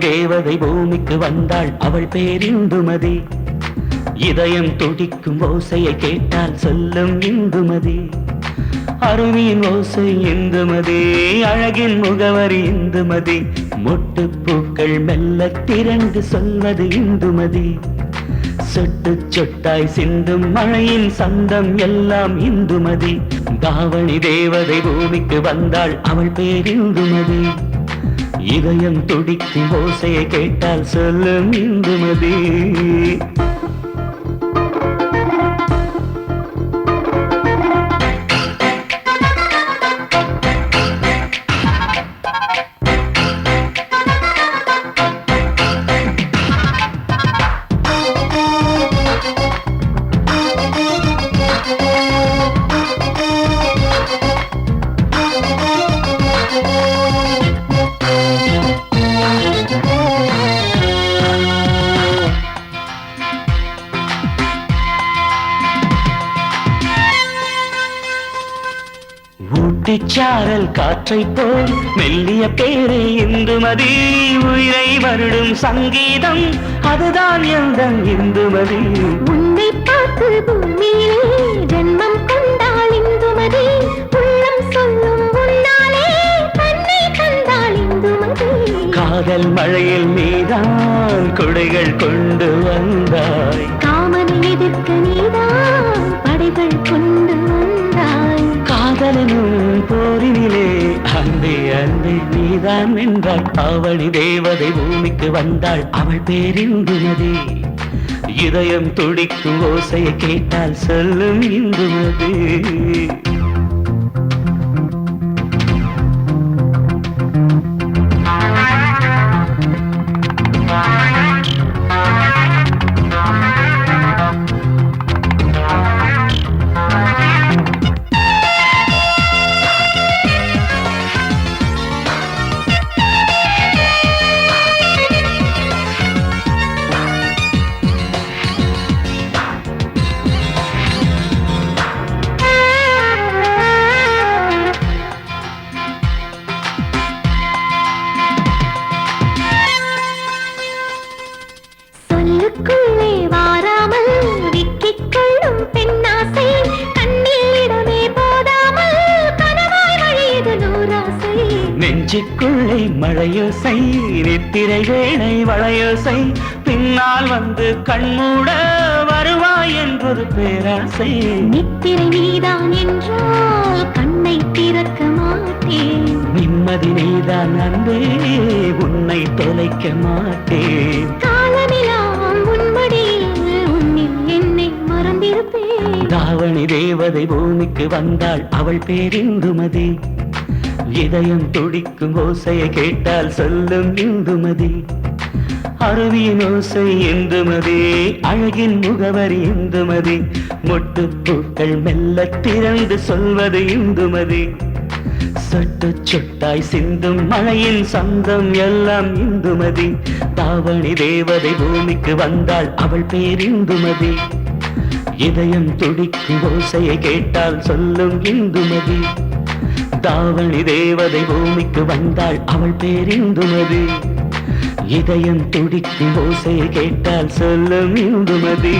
தேவதை பூமிக்கு வந்தாள், அவள் பேர் இந்துமதி. இதயம் துடிக்கும் ஓசையை கேட்டால் சொல்லும் இந்துமதி. அருவியின் ஓசை இந்துமதி, அழகின் முகவரி இந்துமதி. மொட்டுப்பூக்கள் மெல்ல திரண்டு சொல்வது இந்துமதி. சொட்டு சொட்டாய் சிந்தும் மழையின் சந்தம் எல்லாம் இந்துமதி. தாவணி தேவதை பூமிக்கு வந்தாள், அவள் பேர் இந்துமதி. இதயம் துடிக்கும் ஓசையை கேட்டால் சொல்லும் இந்துமதி. ஊட்டிச்சாரல் காற்றை போல் மெல்லிய பேரே இந்துமதி. உயிரை வருடும் சங்கீதம் அதுதான் எந்தன் இந்துமதி. உன்னை பார்த்து பூமியிலே ஜென்மம் கொண்டாள் இந்துமதி. உள்ளம் சொல்லும் உன்னாலே தன்னை தந்தாள் இந்துமதி. காதல் மழையில் நீதான் குடைகள் கொண்டு வந்தாய். காமனை எதிர்க்க நீதான் படைகள் கொண்டு வந்தாய். காதலனும் போரினிலே அன்பே அன்பே நீதான் வென்றாள். அவளி தேவதை பூமிக்கு வந்தாள், அவள் பேர் இந்துமதி. இதயம் துடிக்கும் ஓசையை கேட்டால் சொல்லும் இந்துமதி. சொல்லுக்குள்ளே வாராமல் விக்கிக் கொள்ளும் பெண்ணாசை. கண்ணிலிடமே போதாமல் கனவாய் வழியது நூறாசை. நெஞ்சுக்குள்ளே மழையோசை, நித்திரை வேளை வளையோசை. பின்னால் வந்து கண்மூட வருவாய் என்றொரு பேராசை. நித்திரை நீதான் என்றால் கண்ணை திறக்க மாட்டேன். நிம்மதி நீதான் அன்பே, உன்னை தொலைக்க மாட்டேன். காலமெல்லாம் உன்மடியில் உன்னில் என்னை மறந்திருப்பேன். தாவணி தேவதை பூமிக்கு வந்தாள், அவள் பேர் இந்துமதி. இதயம் துடிக்கும் ஓசையை கேட்டால் சொல்லும் இந்துமதி. அருவியின் ஓசை இந்துமதி, அழகின் முகவரி இந்துமதி. மொட்டுப்பூக்கள் மெல்ல திரண்டு சொல்வது இந்துமதி. சொட்டு சொட்டாய் சிந்தும் மழையின் சந்தம் எல்லாம் இந்துமதி. தாவணி தேவதை பூமிக்கு வந்தாள், அவள் பேர் இந்துமதி. இதயம் துடிக்கும் ஓசையை கேட்டால் சொல்லும் இந்துமதி. தாவணி தேவதை பூமிக்கு வந்தாள், அவள் பேர் இந்துமதி. இதயம் துடிக்கும் ஓசையை கேட்டால் சொல்லும் இந்துமதி.